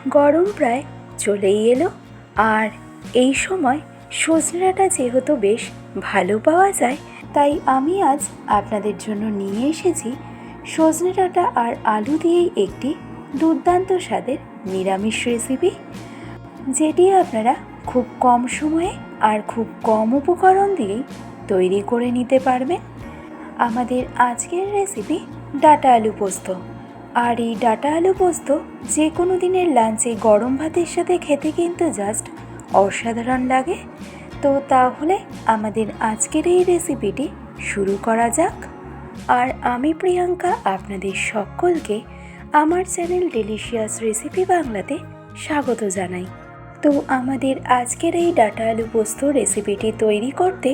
গরম প্রায় চলেই এলো, আর এই সময় সজনে ডাঁটা যেহেতু বেশ ভালো পাওয়া যায়, তাই আমি আজ আপনাদের জন্য নিয়ে এসেছি সজনে ডাঁটা আর আলু দিয়েই একটি দুর্দান্ত স্বাদের নিরামিষ রেসিপি, যেটি আপনারা খুব কম সময়ে আর খুব কম উপকরণ দিয়েই তৈরি করে নিতে পারবেন। আমাদের আজকের রেসিপি ডাঁটা আলু পোস্ত। আর এই ডাঁটা আলু পোস্ত যে কোনো দিনের লাঞ্চে গরম ভাতের সাথে খেতে কিন্তু জাস্ট অসাধারণ লাগে। তো তাহলে আমাদের আজকের এই রেসিপিটি শুরু করা যাক। আর আমি প্রিয়াঙ্কা আপনাদের সকলকে আমার চ্যানেল ডেলিশিয়াস রেসিপি বাংলাতে স্বাগত জানাই। তো আমাদের আজকের এই ডাঁটা আলু পোস্ত রেসিপিটি তৈরি করতে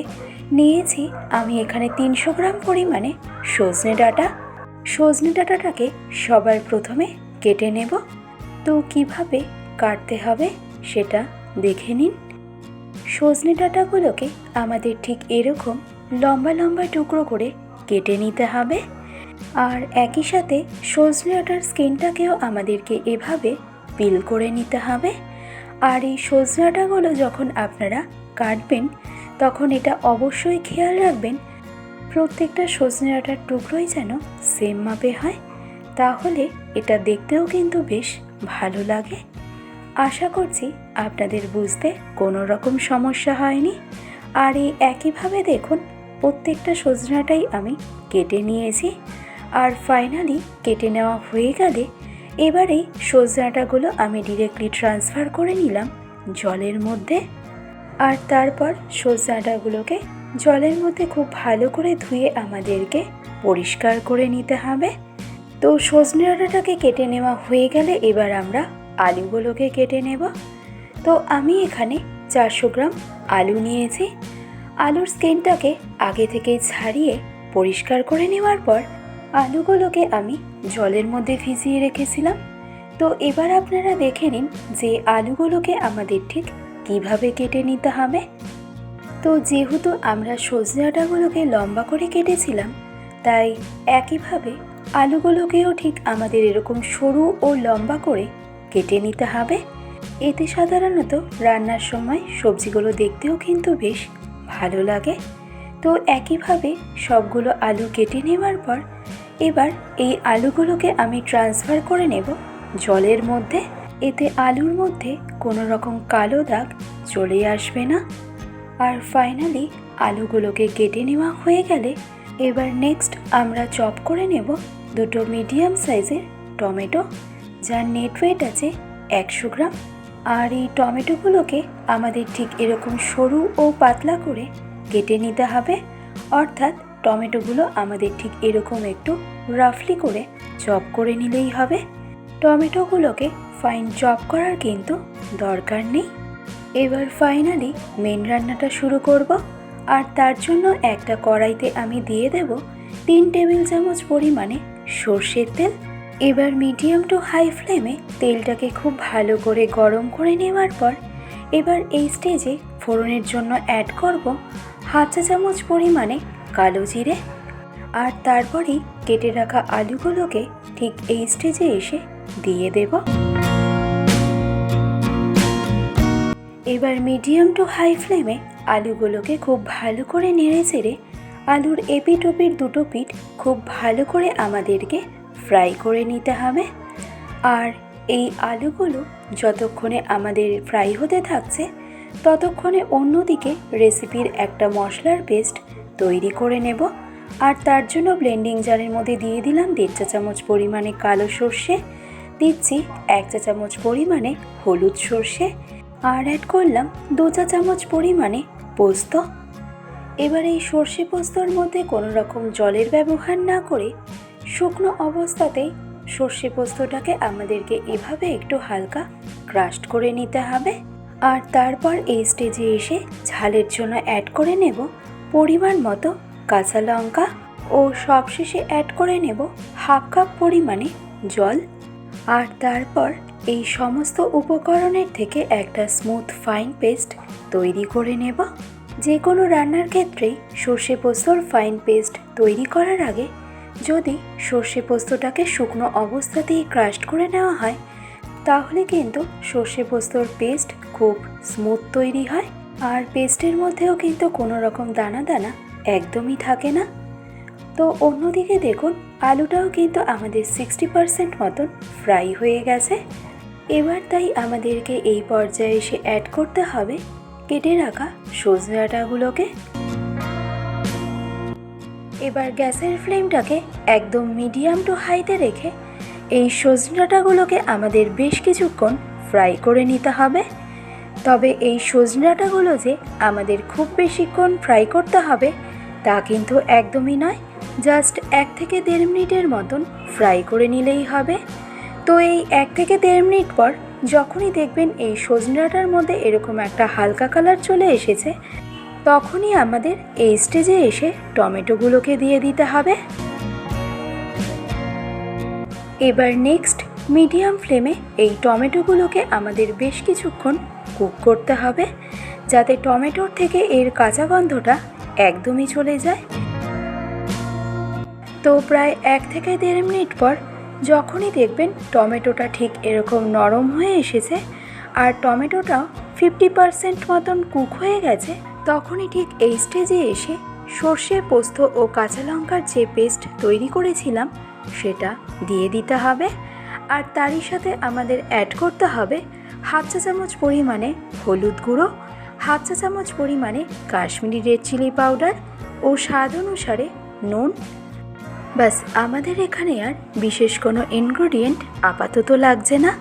নিয়েছি আমি এখানে 300 গ্রাম পরিমাণে সজনে ডাঁটা। সজনে ডাঁটাটাকে সবার প্রথমে কেটে নেব। তো কিভাবে কাটতে হবে সেটা দেখে নিন। সজনে ডাঁটাগুলোকে আমাদের ঠিক এরকম লম্বা লম্বা টুকরো করে কেটে নিতে হবে। আর একই সাথে সজনে ডাঁটার স্কিনটাকেও আমাদেরকে এভাবে পিল করে নিতে হবে। আর এই সজনে ডাঁটাগুলো যখন আপনারা কাটবেন তখন এটা অবশ্যই খেয়াল রাখবেন প্রত্যেকটা সজনে ডাঁটার টুকরোই যেন সেম মাপে হয়, তাহলে এটা দেখতেও কিন্তু বেশ ভালো লাগে। আশা করছি আপনাদের বুঝতে কোনো রকম সমস্যা হয়নি। আর এই একইভাবে দেখুন প্রত্যেকটা সজনে ডাঁটাই আমি কেটে নিয়েছি। আর ফাইনালি কেটে নেওয়া হয়ে গেলে এবারে সজনে ডাঁটাগুলো আমি ডিরেক্টলি ট্রান্সফার করে নিলাম জলের মধ্যে। আর তারপর সজনে ডাঁটাগুলোকে জলের মধ্যে খুব ভালো করে ধুয়ে আমাদেরকে পরিষ্কার করে নিতে হবে। তো সজনে ডাঁটাটাকে কেটে নেওয়া হয়ে গেলে এবার আমরা আলুগুলোকে কেটে নেব। তো আমি এখানে 400 গ্রাম আলু নিয়েছি। আলুর স্কিনটাকে আগে থেকে ছাড়িয়ে পরিষ্কার করে নেওয়ার পর আলুগুলোকে আমি জলের মধ্যে ভিজিয়ে রেখেছিলাম। তো এবার আপনারা দেখে নিন যে আলুগুলোকে আমাদের ঠিক কিভাবে কেটে নিতে হবে। তো যেহেতু আমরা সজনে ডাঁটাগুলোকে লম্বা করে কেটেছিলাম, তাই একইভাবে আলুগুলোকেও ঠিক আমাদের এরকম সরু ও লম্বা করে কেটে নিতে হবে। এতে সাধারণত রান্নার সময় সবজিগুলো দেখতেও কিন্তু বেশ ভালো লাগে। তো একইভাবে সবগুলো আলু কেটে নেওয়ার পর এবার এই আলুগুলোকে আমি ট্রান্সফার করে নেব জলের মধ্যে। এতে আলুর মধ্যে কোনো রকম কালো দাগ চলে আসবে না। আর ফাইনালি আলুগুলোকে কেটে নেওয়া হয়ে গেলে এবার নেক্সট আমরা চপ করে নেব দুটো মিডিয়াম সাইজের টমেটো, যার নেট ওয়েট আছে 100 গ্রাম। আর এই টমেটোগুলোকে আমাদের ঠিক এরকম সরু ও পাতলা করে কেটে নিতে হবে, অর্থাৎ টমেটোগুলো আমাদের ঠিক এরকম একটু রাফলি করে চপ করে নিলেই হবে। টমেটোগুলোকে ফাইন চপ করার কিন্তু দরকার নেই। এবার ফাইনালি মেন রান্নাটা শুরু করব। আর তার জন্য একটা কড়াইতে আমি দিয়ে দেব 3 টেবিল চামচ পরিমাণে সর্ষের তেল। এবার মিডিয়াম টু হাই ফ্লেমে তেলটাকে খুব ভালো করে গরম করে নেওয়ার পর এবার এই স্টেজে ফোড়নের জন্য অ্যাড করব 1/2 চা চামচ পরিমাণে কালো জিরে। আর তারপরেই কেটে রাখা আলুগুলোকে ঠিক এই স্টেজে এসে দিয়ে দেব। এবার মিডিয়াম টু হাই ফ্লেমে আলুগুলোকে খুব ভালো করে নেড়ে চেড়ে আলুর এপিট ওপিট দুটো পিঠ খুব ভালো করে আমাদেরকে ফ্রাই করে নিতে হবে। আর এই আলুগুলো যতক্ষণে আমাদের ফ্রাই হতে থাকছে ততক্ষণে অন্যদিকে রেসিপির একটা মশলার পেস্ট তৈরি করে নেব। আর তার জন্য ব্লেন্ডিং জারের মধ্যে দিয়ে দিলাম 1.5 চা চামচ পরিমাণে কালো সর্ষে, দিচ্ছি 1 চা চামচ পরিমাণে হলুদ সর্ষে, আর অ্যাড করলাম 2 চা চামচ পরিমাণে পোস্ত। এবার এই সর্ষে পোস্তর মধ্যে কোনো রকম জলের ব্যবহার না করে শুকনো অবস্থাতেই সর্ষে পোস্তটাকে আমাদেরকে এভাবে একটু হালকা ক্রাশড করে নিতে হবে। আর তারপর এই স্টেজে এসে ঝালের জন্য অ্যাড করে নেব পরিমাণ মতো কাঁচা লঙ্কা ও সবশেষে অ্যাড করে নেব 1/2 কাপ পরিমাণে জল। আর তারপর এই সমস্ত উপকরণের থেকে একটা স্মুথ ফাইন পেস্ট তৈরি করে নেব। যে কোনো রান্নার ক্ষেত্রেই সর্ষে পোস্তর ফাইন পেস্ট তৈরি করার আগে যদি সর্ষে পোস্তটাকে শুকনো অবস্থাতেই ক্রাশড করে নেওয়া হয় তাহলে কিন্তু সর্ষে পোস্তর পেস্ট খুব স্মুথ তৈরি হয়। আর পেস্টের মধ্যেও কিন্তু কোনো রকম দানা দানা একদমই থাকে না। তো অন্যদিকে দেখুন আলুটাও কিন্তু আমাদের 60% মতন ফ্রাই হয়ে গেছে। এবার তাই আমাদেরকে এই পর্যায়ে এসে অ্যাড করতে হবে কেটে রাখা সজনে ডাঁটাগুলোকে। এবার গ্যাসের ফ্লেমটাকে একদম মিডিয়াম টু হাইতে রেখে এই সজনে ডাঁটাগুলোকে আমাদের বেশ কিছুক্ষণ ফ্রাই করে নিতে হবে। তবে এই সজনে ডাঁটাগুলো যে আমাদের খুব বেশিক্ষণ ফ্রাই করতে হবে তা কিন্তু একদমই নয়, জাস্ট 1 থেকে 1.5 মিনিটের মতন ফ্রাই করে নিলেই হবে। তো এই 1 থেকে 1.5 মিনিট পর যখনই দেখবেন এই সজনে ডাঁটার মধ্যে এরকম একটা হালকা কালার চলে এসেছে, তখনই আমাদের এই স্টেজে এসে টমেটোগুলোকে দিয়ে দিতে হবে। এবার নেক্সট মিডিয়াম ফ্লেমে এই টমেটোগুলোকে আমাদের বেশ কিছুক্ষণ কুক করতে হবে, যাতে টমেটোর থেকে এর কাঁচা গন্ধটা একদমই চলে যায়। তো প্রায় 1 থেকে 1.5 মিনিট পর যখনই দেখবেন টমেটোটা ঠিক এরকম নরম হয়ে এসেছে আর টমেটোটাও 50% মতন কুক হয়ে গেছে, তখনই ঠিক এই স্টেজে এসে সর্ষে পোস্ত ও কাঁচা লঙ্কার যে পেস্ট তৈরি করেছিলাম সেটা দিয়ে দিতে হবে। আর তারই সাথে আমাদের অ্যাড করতে হবে 1/2 চা চামচ পরিমাণে হলুদ গুঁড়ো, 1/2 চা চামচ পরিমাণে কাশ্মীরি রেড চিলি পাউডার ও স্বাদ অনুসারে নুন। বাস, আমাদের এখানে আর বিশেষ কোনো ইনগ্রেডিয়েন্ট আপাতত লাগছে না।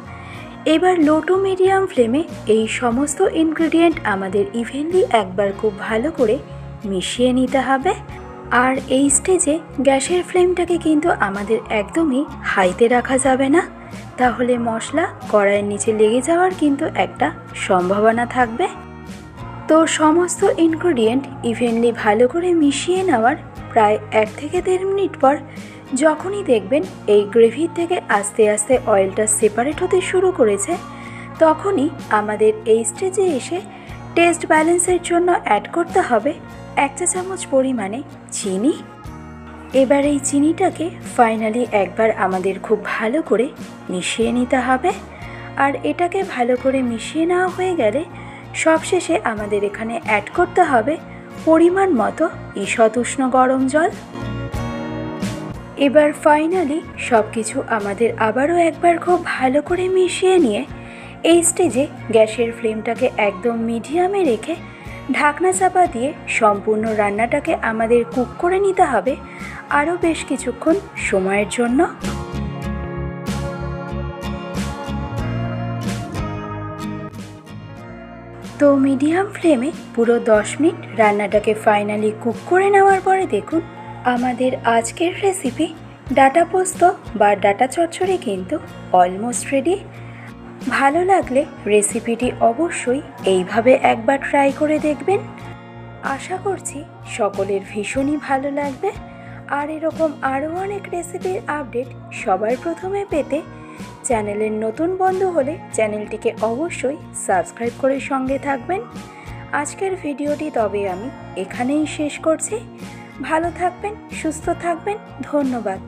এবার লো টু মিডিয়াম ফ্লেমে এই সমস্ত ইনগ্রেডিয়েন্ট আমাদের ইভেনলি একবার খুব ভালো করে মিশিয়ে নিতে হবে। আর এই স্টেজে গ্যাসের ফ্লেমটাকে কিন্তু আমাদের একদমই হাইতে রাখা যাবে না, তাহলে মশলা কড়াইয়ের নিচে লেগে যাওয়ার কিন্তু একটা সম্ভাবনা থাকবে। তো সমস্ত ইনগ্রেডিয়েন্ট ইভেনলি ভালো করে মিশিয়ে নেওয়ার প্রায় 1 থেকে 1.5 মিনিট পর যখনই দেখবেন এই গ্রেভির থেকে আস্তে আস্তে অয়েলটা সেপারেট হতে শুরু করেছে, তখনই আমাদের এই স্টেজে এসে টেস্ট ব্যালেন্সের জন্য অ্যাড করতে হবে 1 চা চামচ পরিমাণে চিনি। এবার এই চিনিটাকে ফাইনালি একবার আমাদের খুব ভালো করে মিশিয়ে নিতে হবে। আর এটাকে ভালো করে মিশিয়ে নেওয়া হয়ে গেলে সবশেষে আমাদের এখানে অ্যাড করতে হবে পরিমাণ মতো ঈষৎ উষ্ণ গরম জল। এবার ফাইনালি সব কিছু আমাদের আবারও একবার খুব ভালো করে মিশিয়ে নিয়ে এই স্টেজে গ্যাসের ফ্লেমটাকে একদম মিডিয়ামে রেখে ঢাকনা চাপা দিয়ে সম্পূর্ণ রান্নাটাকে আমাদের কুক করে নিতে হবে আরও বেশ কিছুক্ষণ সময়ের জন্য। তো মিডিয়াম ফ্লেমে পুরো 10 মিনিট রান্নাটাকে ফাইনালি কুক করে নেওয়ার পরে দেখুন আমাদের আজকের রেসিপি ডাঁটা পোস্ত বা ডাঁটা চচ্চড়ি কিন্তু অলমোস্ট রেডি। ভালো লাগলে রেসিপিটি অবশ্যই এইভাবে একবার ট্রাই করে দেখবেন। আশা করছি সকলের ভীষণই ভালো লাগবে। আর এরকম আরও অনেক রেসিপির আপডেট সবার প্রথমে পেতে চ্যানেলের নতুন বন্ধু হলে চ্যানেলটিকে অবশ্যই সাবস্ক্রাইব করে সঙ্গে থাকবেন। আজকের ভিডিওটি তবে আমি এখানেই শেষ করছি। ভালো থাকবেন, সুস্থ থাকবেন, ধন্যবাদ।